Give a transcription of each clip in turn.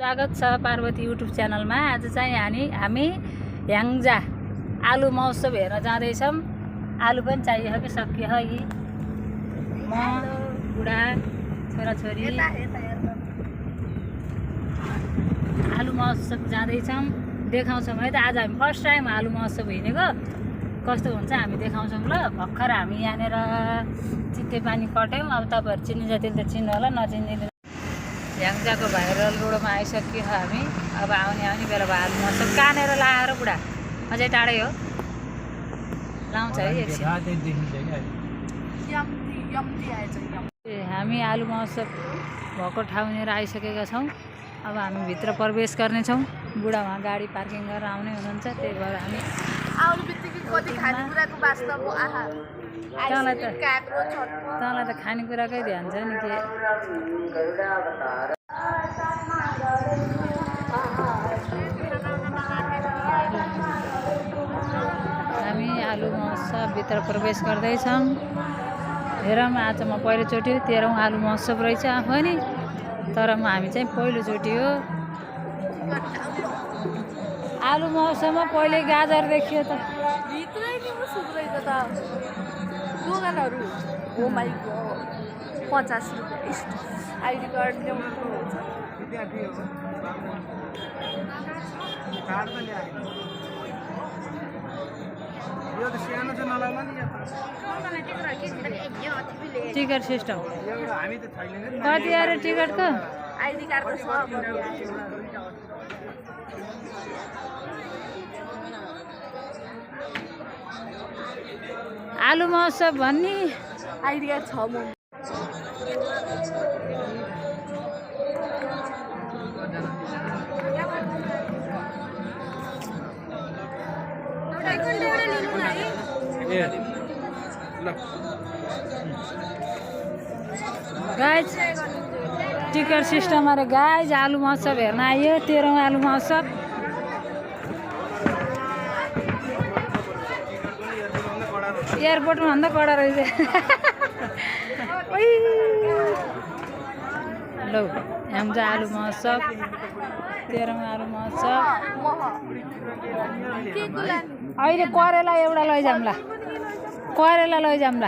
स्वागत छ पार्वती युट्युब च्यानलमा। आज चाहिँ हामी ह्याङ्जा आलु महोत्सव हेर्न जाँदैछौँ। आलु पनि चाहियो कि सकियो है। म बुढा छोराछोरी आलु महोत्सव जाँदैछौँ। देखाउँछौँ है त। आज हामी फर्स्ट टाइम आलु महोत्सव हिँडेको, कस्तो हुन्छ हामी देखाउँछौँ ल। भर्खर हामी यहाँनिर चित्ते पानी कट्यौँ। अब तपाईँहरू चिन्ने जतिले त चिन्नु होला, नचिन्ने ह्याङ्जाको भाइरल रोडमा आइसक्यो हामी। अब आउने बेला भयो। आलु महोत्सव कहाँनिर लाएर बुढा अझै टाढै हो, लाउँछ है एकछिन। हामी आलु महोत्सव भएको ठाउँनिर आइसकेका छौँ। अब हामी भित्र प्रवेश गर्नेछौँ। बुढा उहाँ गाडी पार्किङ गरेर आउने हुनुहुन्छ, त्यही भएर हामी तँलाई त खानेकुराकै ध्यान छ नि के। हामी आलु महोत्सवभित्र प्रवेश गर्दैछौँ। हेरौँ, आज म पहिलोचोटि 13औं आलु महोत्सव रहेछ आफू नि, तर हामी चाहिँ पहिलोचोटि हो। आलु महोत्सवमा पहिले गाजर देखियो त दोकानहरू। ओ माइ गॉड, 50 रुपियाँ आइडी कार्ड ल्याउनु टिकट सिस्टम कति अरे टिकटको? आइडी कार्डको सब आलु महोत्सव भन्ने आइडी कार्ड छ। म गाइज टिकट सिस्टम अरे गाइज आलु महोत्सव हेर्न आइयो। 13औं आलु महोत्सव। एयरपोर्टमा भन्दा कडा रहेछ। लौ ह्याङ्जा आलु महोत्सव, 13औं आलु महोत्सव। अहिले करेला एउटा लैजाऊँ ल, करेला लैजाऊँ ल।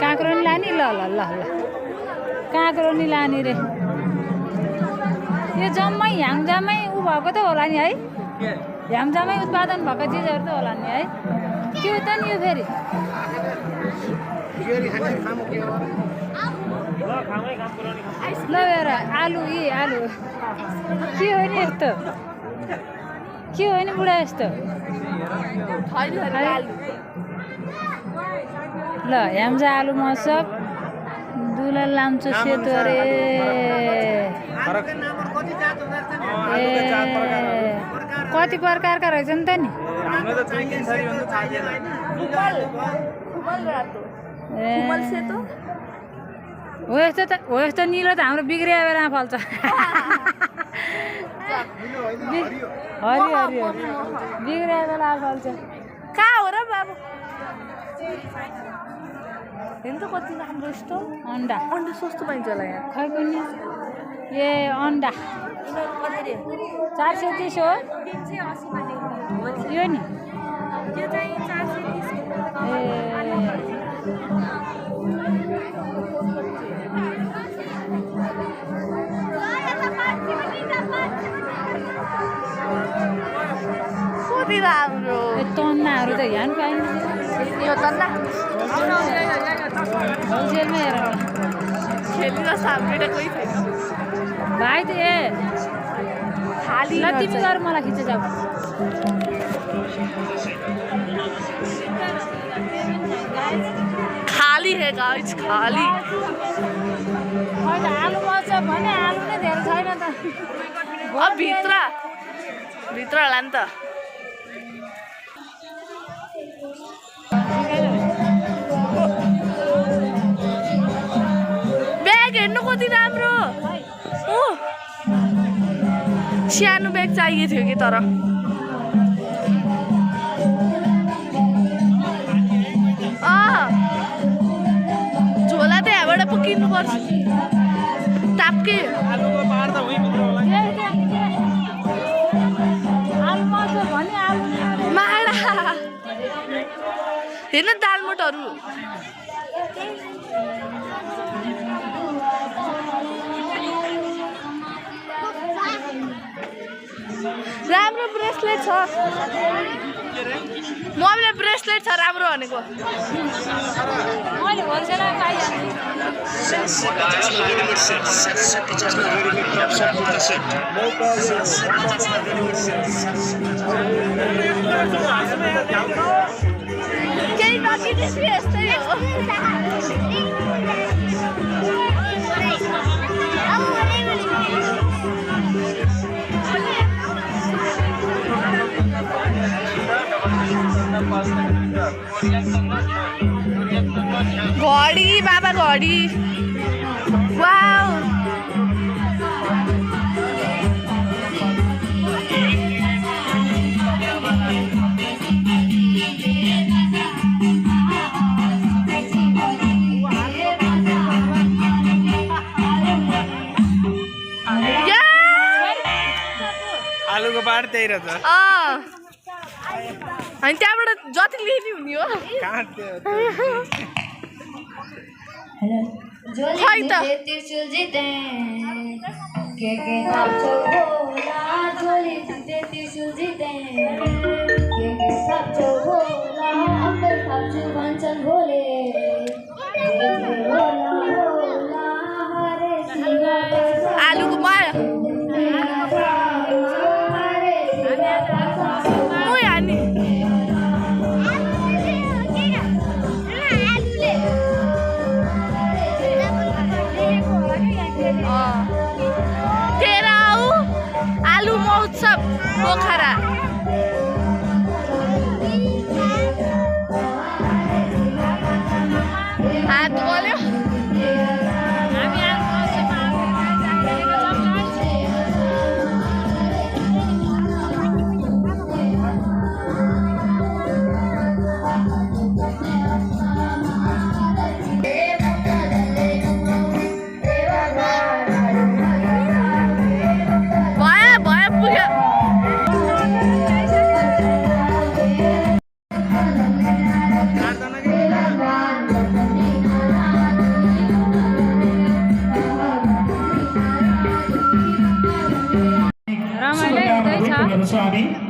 काँक्रोनी लाने? ल ल ल ल काँक्रोनी लाने रे। यो जम्मै ह्याङ्जामै ऊ भएको त होला नि है, ह्याङ्जामै उत्पादन भएको चिजहरू त होला नि है। के हो त नि यो फेरि? ल हेर आलु, यी आलु के हो नि यस्तो? के हो नि बुढा यस्तो? ल ह्याङ्जा आलु महोत्सव दुलाल लाम्चो सेतो अरे। कति प्रकारका रहेछन् त नि? हो यस्तो त, हो यस्तो निलो त हाम्रो बिग्रिया बेलामा फल्छ। हरियो हरियो बिग्रिया बेला फल्छ। कहाँ हो र बाबु? हेर्नु त कति राम्रो यस्तो अन्डा। अन्डा सस्तो पाइन्छ होला यहाँ। खै कुनि ए अन्डा 430 हो यो नि। त्यो चाहिँ 430 कति राम्रो। तन्नाहरू त यहाँ पाइन्छ। यो तन्ना होलसेलमा हेर खेल्न सामने कोही छैन भाइ त। ए खाली ल तिमी गएर मलाई खिच्छ जाऊ। खाली है गाइस, खाली। खै त आलु महोत्सव भने आलु नै धेरै छैन त। अब भित्र होला नि त। ब्याग हेर्नु कति राम्रो। सानो ब्याग चाहिएको थियो कि, तर झोला त यहाँबाट पो किन्नुपर्छ। ताप कि आलुको पाहाड त उहीँभित्र होला आलु मसो भने आलु माडा हेर्न दालमोटहरू राम्रो ब्रेसलेट छ मम्मीले ब्रेसलेट छ राम्रो भनेको मैले होलसेलमा पाइहालेँ केही नकिनेछु यस्तै हो घडी बाबा घडी वाउ आलुको पाहाड त्यही रहेछ अनि त्यहाँबाट जति लिने हुने हो खै त आलुको भयो आलु महोत्सव पोखरा हात गल्यो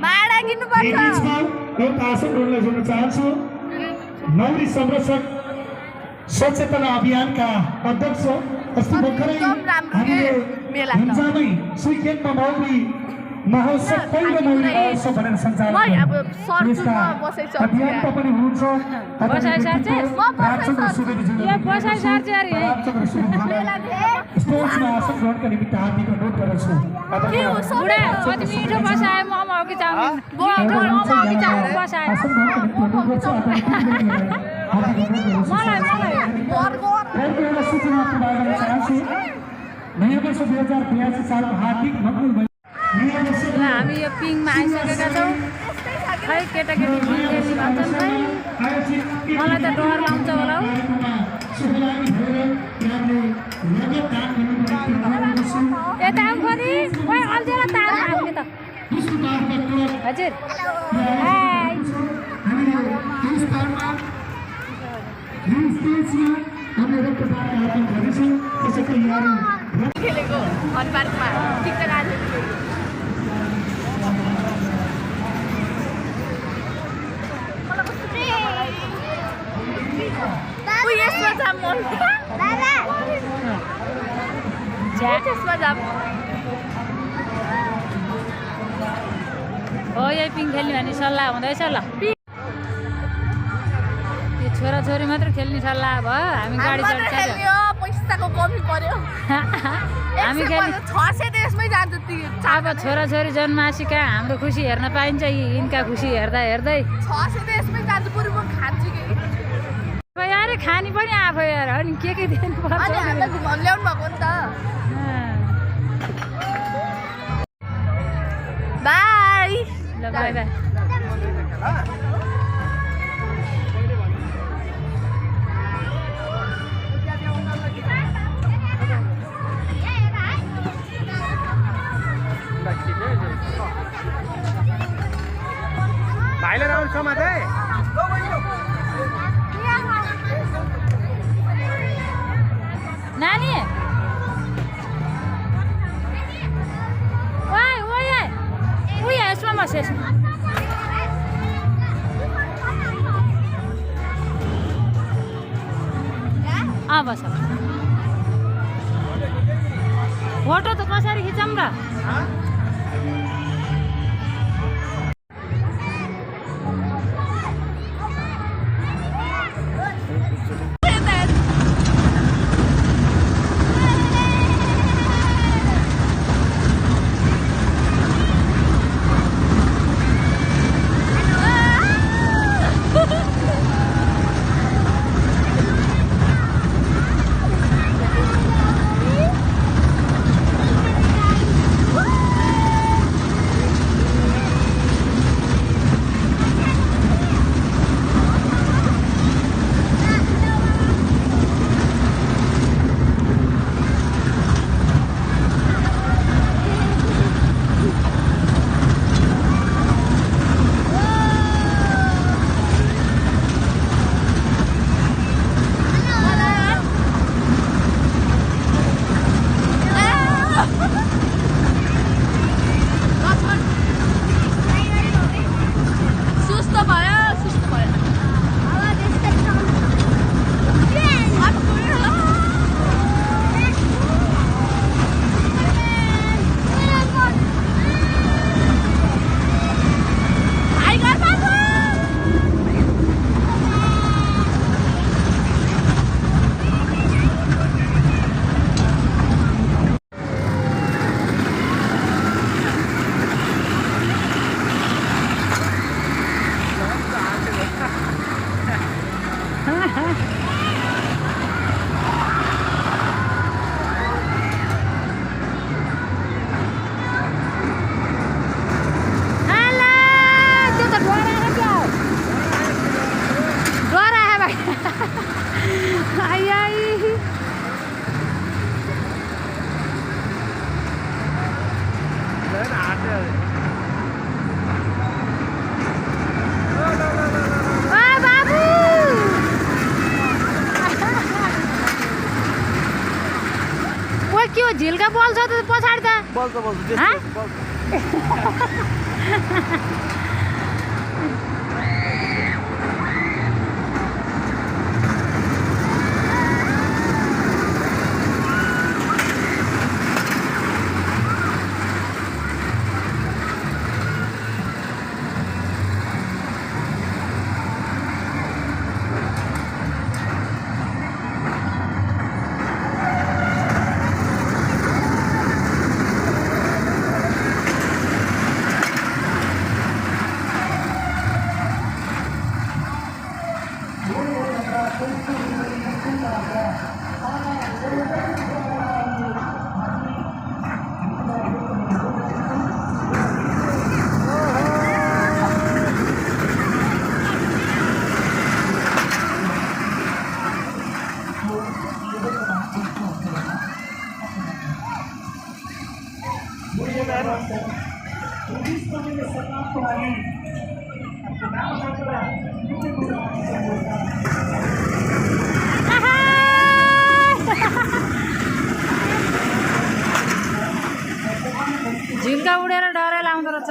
माडा किन्नुपर्छ नौरी संरक्षक सचेतना अभियानका अध्यक्ष अस्ति भर्खरै हामीले हिंसामै सुइकेटमा मौरी महोत्सव पहिलो मौरी महोत्सव भनेर सञ्चालन अभियानमा पनि हुनुहुन्छ स्पोर्ट्समा आसन ग्रहणका निमित्त हार्दिक अनुरोध गर्दछु सूचना प्रदान गर्न चाहन्छु नयाँ वर्ष 2082 सालको हार्दिक मङ्गल हामी यो पिङमा आइसकेका छौँ खै केटाकेटी पिङ भन्छन् खै मलाई त डर लाउँछ होला हौ यता आऊ पनि खोइ अल्झेर तार हाल्ने त हजुर खेलेको हनपार्कमा टिकटक आज यसमा जाम मन त्यसमा जाम हो यही पिङ खेल्ने भन्ने सल्लाह हुँदैछ ल यो छोराछोरी मात्र खेल्ने सल्लाह भयो हामी गाडी चढ्छ पैसाको कमी पर्यो हामी खेल्ने 600 देशमै जान्छ अब छोराछोरी जन्मासी कहाँ हाम्रो खुसी हेर्न पाइन्छ यिनका खुसी हेर्दा हेर्दै 600 देशमै जान्छ पुरै म खान्छु कि यार खानी पनि आफै यार अनि के दिनु पर्छ अनि हामीलाई घुमाउन ल्याउनु भएको नि त बाई ल बाई बाई भाइले राउन्ड समाते नानी ओए ओए ओए यसमा बस यसमा बस फोटो त कसरी खिचौँ र के हो झिल्का बल्छ त पछाडि त बल्छ झिल्का उडेर डराइ लाउँदो रहेछ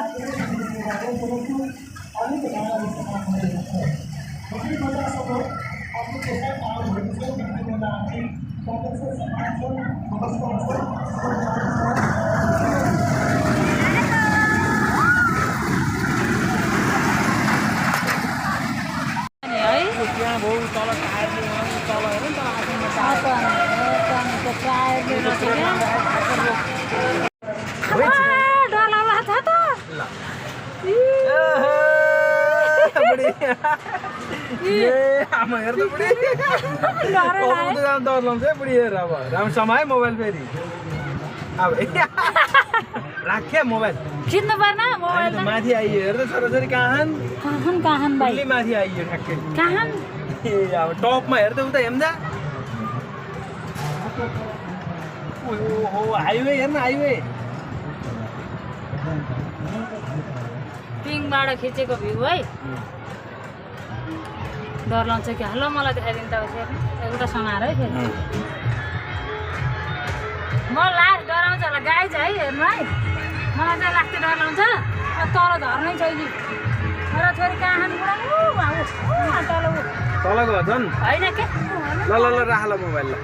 समय मोबाइल फेरि अब राख्या मोबाइल खिच्नु पर्न मोबाइल माथि आइयो हेर्दै छोराछोरी कहाँ भाइ माथि आइयो ठ्याक्कै कहाँ ए अब टपमा हेर्दै उता हेर्दा हाइवे हेर्न हाइवे पिङबाट खिचेको भ्यू है डर लाग्छ कि हल्लो मलाई देखाइदिनु त फेरि एउटा समाएर है फेरि म लास्ट डराउँछ होला गाई छ है हेर्नु है मलाई चाहिँ लास्ट डर लाउँछ तल झर्नै छ नि छोरा छोरी कहाँ खानु तल तलको झन् होइन के ल ल ल राख ल मोबाइल ल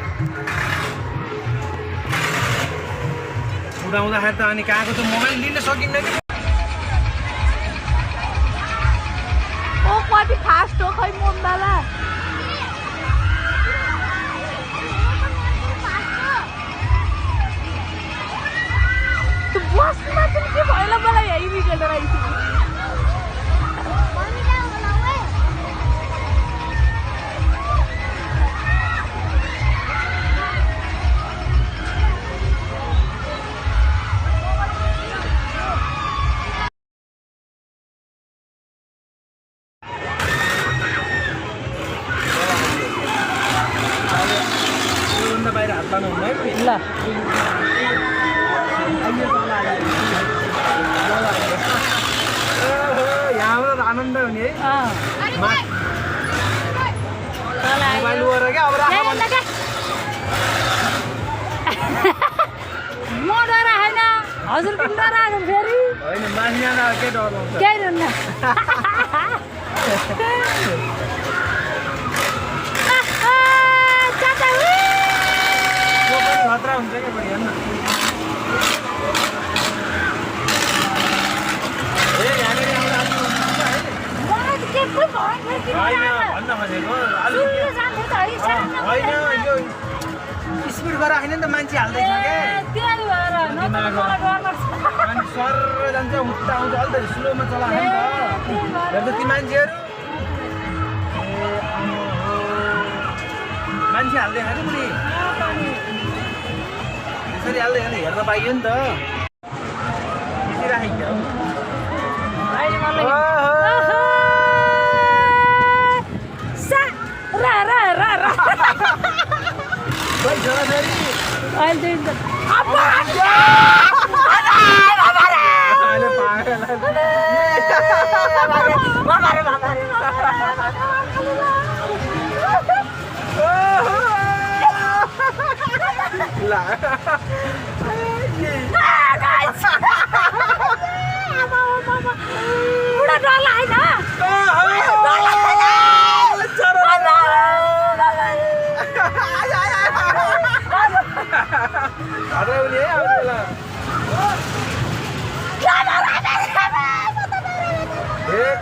उडाउँदाखेरि त अनि कहाँको त मोबाइल लिन सकिन्न कि ओ कति फास्ट हो खै मोमबाला त्यो बसमा चाहिँ के भयो ल मलाई यही निकेल रहेछ बाहिर हात पार्नु हुँदैन ल यहाँबाट आनन्द हुने है तल मोबाइल गर क्या अब राख म डराएन हजुर पनि डराएको फेरि होइन माथि जाँदा के डर लाउँछ केही हुन्न खतरा हुन्छ क्या बढी हेर्न ए यहाँनिर आउँदा मलाई त के पो भयो होइन भन्न खोजेको होइन यो स्पिड गरेर होइन नि त मान्छे हाल्दैछ क्या अनि सर जान्छ उता आउँछ अलिक स्लोमा चला नि त हेर्दा ती मान्छेहरू मान्छे हाल्दै खाने बुढी यसरी हाल्दै खाने हेर्न पाइयो नि त राखेको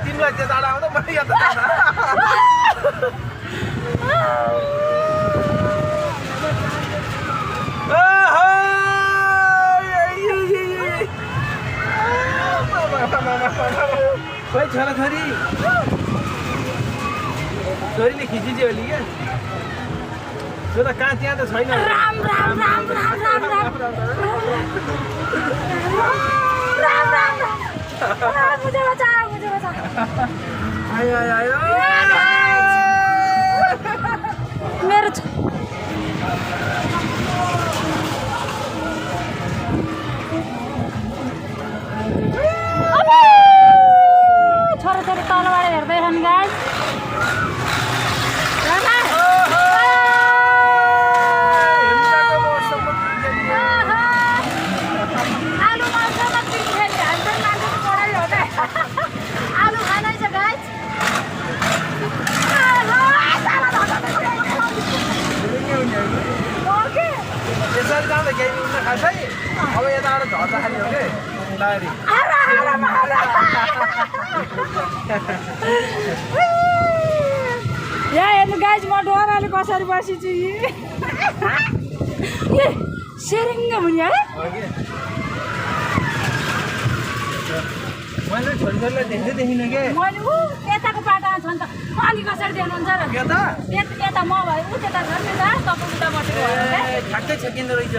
तिमीलाई त्यो टाढा आउँदा मैले यहाँ त खोइ छोरा छोरी छोरीले खिचिदियो अहिले क्या त्यो त कहाँ त्यहाँ त छैन राम राम राम राम राम राम राम राम मुझे बचा आयो आयो आयो मेरो छोरा छोरी तलबाट हेर्दैछन् गाइस आलु खानै छ गाइस यसरी जाँदा केही उठ्न खान्छ है अब यताबाट झर्दाखेरि हो कि लारी यहाँ हेर्नु गाइस म डराले कसरी बसिछु सेरिङ्ग हुने है मैले छोरीछोरीलाई देख्दै देखिनँ के मैले यताको बाटोमा छ नि त अनि कसरी देख्नुहुन्छ र यता यता म भयो ऊ त्यता छ नि त तपाईँ उता बसेको ए ठ्याक्कै छेकिँदो रहेछ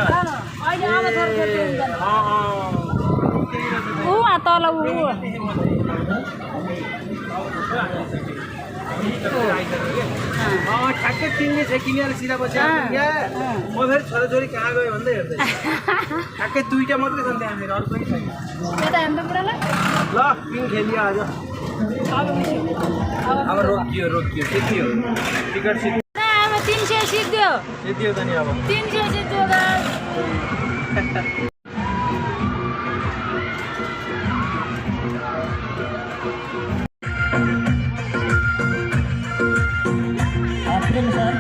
अहिले अब छोरी हुँदैन ऊ तल ऊ ठ्याक्कै किन्ने छेकिने सिधा बसेर म फेरि छोराछोरी कहाँ गयो भन्दै हेर्दै ठ्याक्कै दुईवटा मात्रै छन् त्यहाँनिर अरू पनि छैन यता हेर्नु बुढालाई ल पिङ खेलियो आज अब रोकियो के थियो टिकट सिट अब 300 सिद्धियो सिद्धियो त नि अब 300 सिद्धियो गाइस प्रेम सर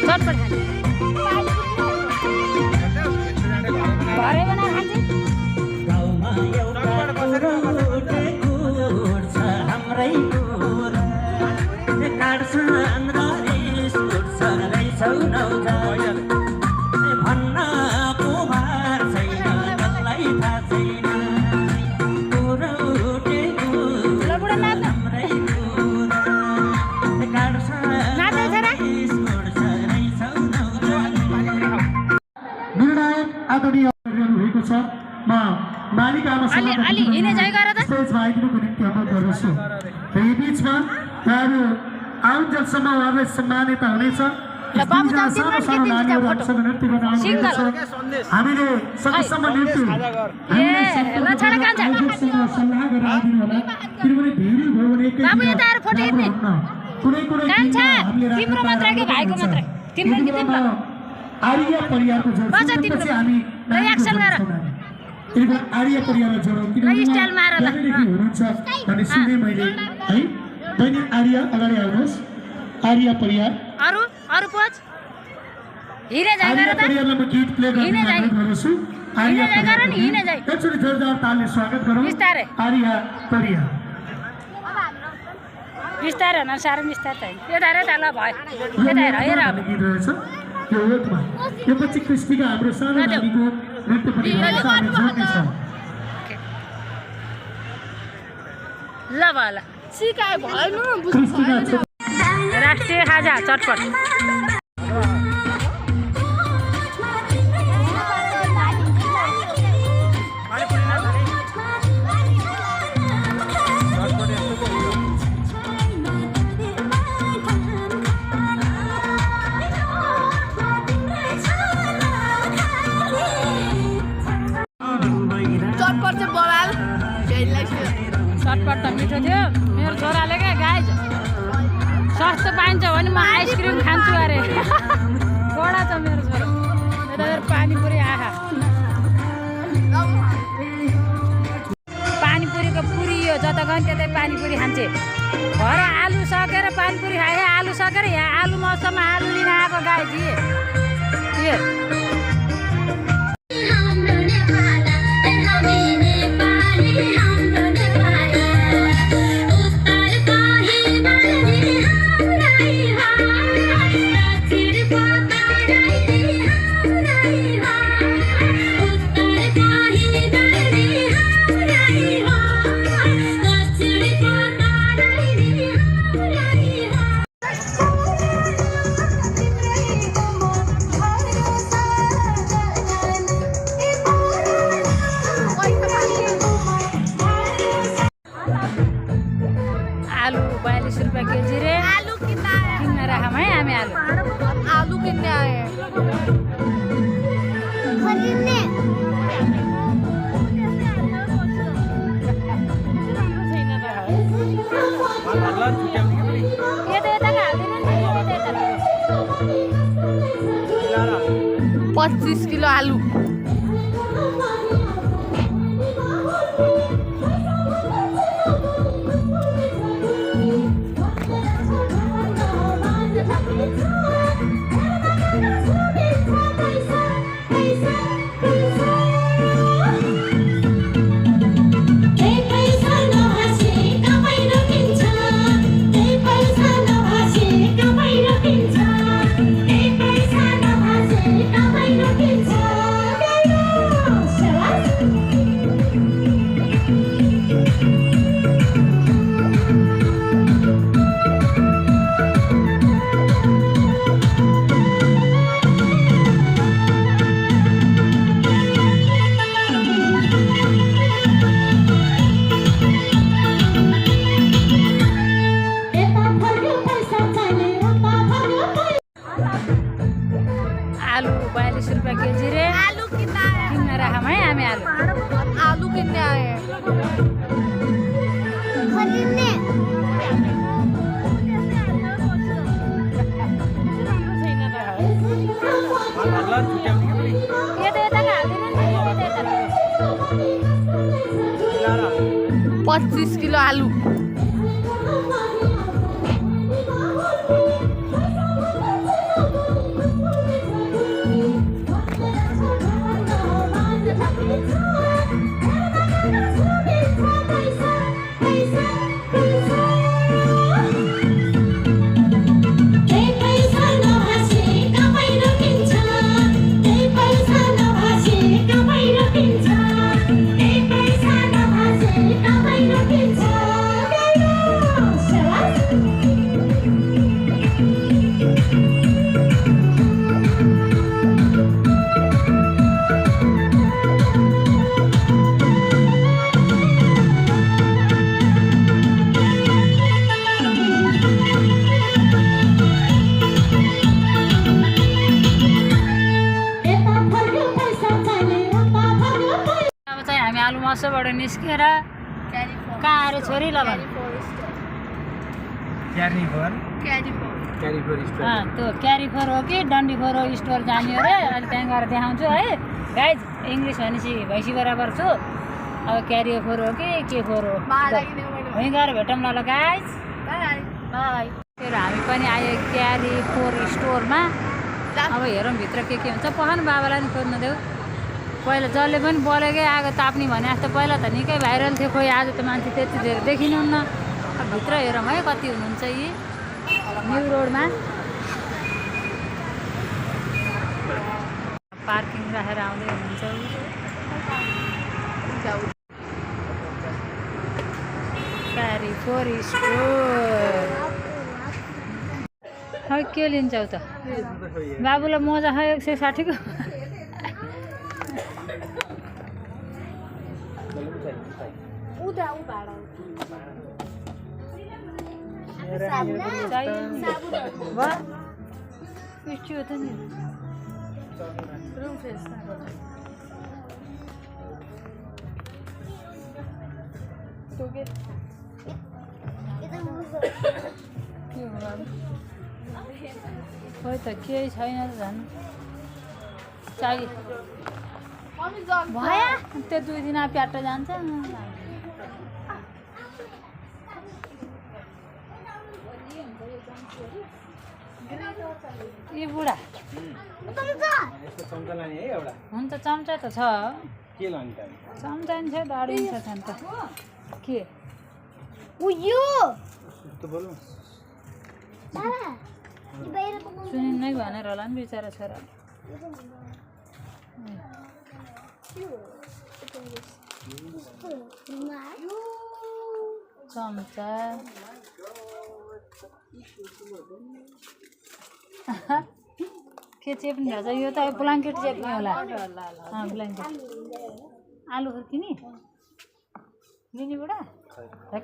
चटपट खाने घरै बनाएर खान्छे गाउँमा एउटा छ हाम्रै कुरा काट्छ अन्धरिस उठ्छ रहेछौ नौजा भन्नको भार छैन कसलाई थाहा छैन बुढा नाच्नु हाम्रै कुरा काट्छ नाच्दै छ र निर्णायक आदरणीय भएको छ म मालिकामा अलि हिँडे जाइ गर त स्टेजमा आइदिनुको निम्ति अनुरोध गर्दछु र यी बिचमा उहाँहरू आउन्जेलसम्म उहाँहरूलाई सम्मानित हुनेछ ल बाबु जाऊ तिम्रो सानो सानो नानीहरू हामीसँग नृत्य गर्न आउनुहुनेछ हामीले सकेसम्म नृत्य ल छोरा कहाँ जा सल्लाह गरेर आइदिनु होला किनभने धेरै भयो भने एकै बाबु यता आएर फोटो खिच्ने कुनै कुनै काम छ तिम्रो मात्र कि भाइको मात्र तिम्रो कि तिम्रो आर्य परिवारको बस तिम्रो हामी ल एक्सन गर यिनीहरू आर्य परिवारलाई जोडौँ किनभने स्टाइल मार ल हुनुहुन्छ भन्ने सुने मैले है बहिनी आर्य अगाडि आउनुहोस् आर्य परिवार अरु पोच हिँडे जाइ गर आर्य त परिवारलाई म गीत प्ले गर्न हिँडे जाइ। अनुरोध गर्दछु आर्य हिँडे जाइ गर नि, हिँडे जाइ। एकचोटि जोरदार तालले स्वागत गरौँ बिस्तारै। आर्य परिवार बिस्तारै न साह्रो बिस्तारै त यता हेर त ल भयो यता हेर हेर अब गीत रहेछ यो ओठमा यो पछि क्रिस्टीका हाम्रो सानो नानीको नृत्य पनि रहेछ हामी जोड्नेछौँ ल भयो ल सिकाए भएन क्रिस्टीका राष्ट्रिय खाजा चटपट चटपट चाहिँ बलाल चटपट त मिठो थियो मेरो छोराले क्या गाइज सस्तो पाइन्छ भने म आइसक्रिम खान्छु अरे बडा छ मेरो छोरा यता मेरो पानीपुरी आँखा पानीपुरीको पुरी यो जता गयो त्यतै पानीपुरी खान्छे घर आलु सकेर पानीपुरी खाए आलु सकेर यहाँ आलु मौसममा आलु लिन आएको गाई थिए आलु 42 रुपियाँ केजी रे आलू किन्न राखौँ है हामी आलु आलू किन्ने आए यता हाल्दैन 25 किलो आलू 25 किलो आलु आलु महोत्सवबाट निस्केर कहाँ अरे छोरी ल त्यो क्यारिफोर हो कि डन्डीफोर स्टोर जाने अरे अहिले त्यहाँ गएर देखाउँछु है गाइज इङ्ग्लिस भनेपछि भैँसी बराबर छु अब क्यारिफोर हो कि के फोर हो वहीँ गएर भेटौँ ल गाइज बाई फेरि हामी पनि आयो क्यारिफोर स्टोरमा अब हेरौँ भित्र के हुन्छ पखान बाबालाई नि खोज्नु देऊ पहिला जसले पनि बोलेकै आगो ताप्ने भने जस्तो पहिला त निकै भाइरल थियो खोइ आज त मान्छे त्यति धेरै देखिनुहुन्न अब भित्र हेरौँ है कति हुनुहुन्छ यी न्यु रोडमा पार्किङ राखेर आउँदै हुनुहुन्छ क्यारिफोर स्टोर खै के लिन्छौ त बाबुलाई मोजा खै 160 को खोइ त केही छैन त झन् चाहियो भयो त्यो 2 दिन प्याटो जान्छ ए बुढा हुन्छ चम्चा त छ चम्चा नि छ दाडी छ त के सुनिन् नै भनेर होला नि बिचरा छोरा चम्चा के चेप्ने भएछ यो त ब्ल्याङ्केट चेप्ने होला ब्ल्याङ्केट आलु फर्किने लिने बुढा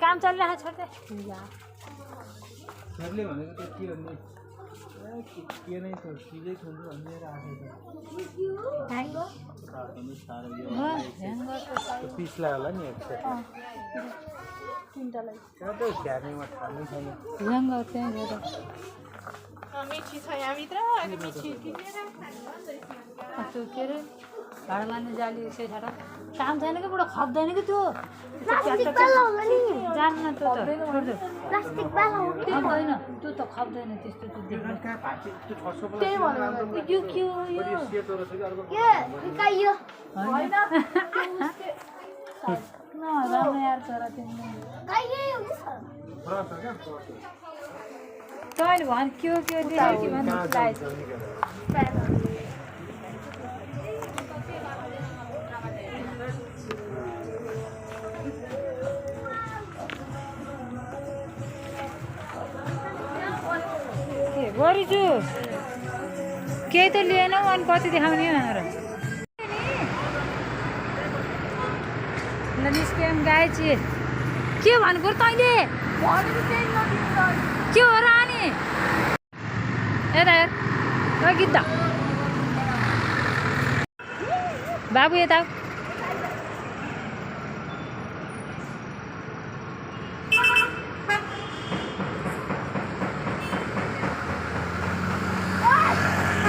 काम चलिरहेको छोड्दै पिसलाई होला नि मिठी छ यहाँभित्र अनि मिठी त्यो के अरे भाडा मान्ने जाली यसै छाडा काम छैन कि बुढो खप्दैन कि त्यो जान्न त्यो त खप्दैन त्यो त खप्दैन त्यस्तो त्यो राम्रो यार छोरा तिमीले तैँले भन् के देखायो कि भन्नु के गरिछु केही त लिएनौ अनि कति देखाउने भनेर ल निस्क्यौँ गाइची के भनेको तैँले के हो र अनि यता हेर गीत बाबु यता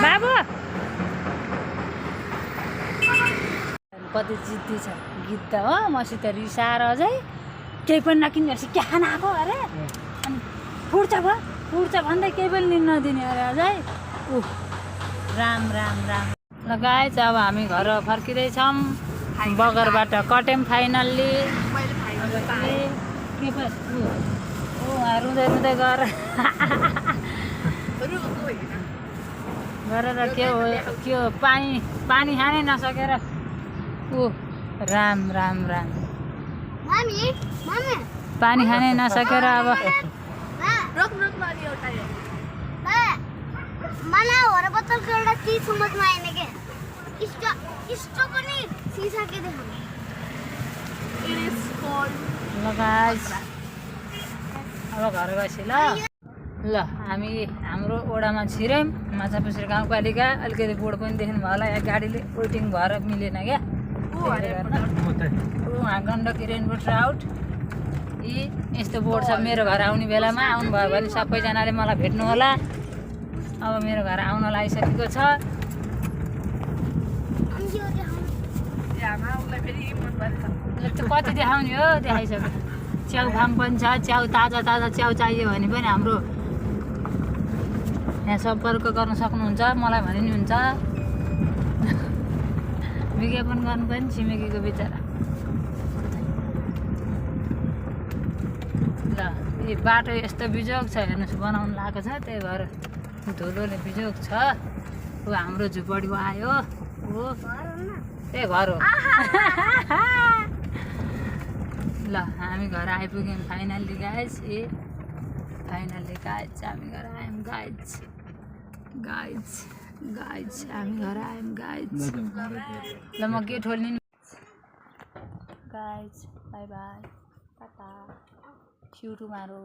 बाबु कति जिद्दी छ गीत त हो मसित रिसाएर अझै केही पनि नकिनेपछि के खाना आएको अरे अनि फुट्छ भन्दै केही पनि लिन नदिने अरे अझै राम राम राम। ल गाइज अब हामी घर फर्किँदैछौँ बगरबाट कट्यौँ फाइनल्ली। के पो रुँदै रुँदै गएर गरेर के हो पानी खानै नसकेर राम राम राम पानी खानै नसकेर अब मलाई हर बोतलको एउटा चिज समझमा आएन के इस्टो पनि सिसा के देखाउने इट इज कॉल्ड ल गाइस अब घर गएपछि ल हामी हाम्रो ओडामा छिर्यौँ माछापुछ्रे गाउँपालिका अलिकति बोर्ड पनि देख्नु भयो होला यहाँ गाडीले वेटिङ भएर मिलेन क्या गण्डकी रेनबो ट्राउट यी यस्तो बोर्ड छ मेरो घर आउने बेलामा आउनुभयो भने सबैजनाले मलाई भेट्नु होला। अब मेरो घर आउन लागिसकेको छ। त्यो कति देखाउने हो देखाइसक्यो। च्याउ फार्म पनि छ च्याउ ताजा च्याउ चाहियो भने पनि हाम्रो यहाँ सम्पर्क गर्न सक्नुहुन्छ मलाई भने नि हुन्छ विज्ञापन गर्नु पनि छिमेकीको बिचरा। ल यो बाटो यस्तो बिजोग छ हेर्नुहोस् बनाउनु लागेको छ त्यही भएर धुलोले बिजोग छ। हाम्रो झुपडी आयो त्यही घर हो। ल हामी घर आइपुग्यौँ फाइनल्ली गाइज फाइनल्ली गाइज हामी घर आयौँ गाइज हामी घर आयौँ गाइज। ल म गेट खोल्ने guys by by Tata see you tomorrow।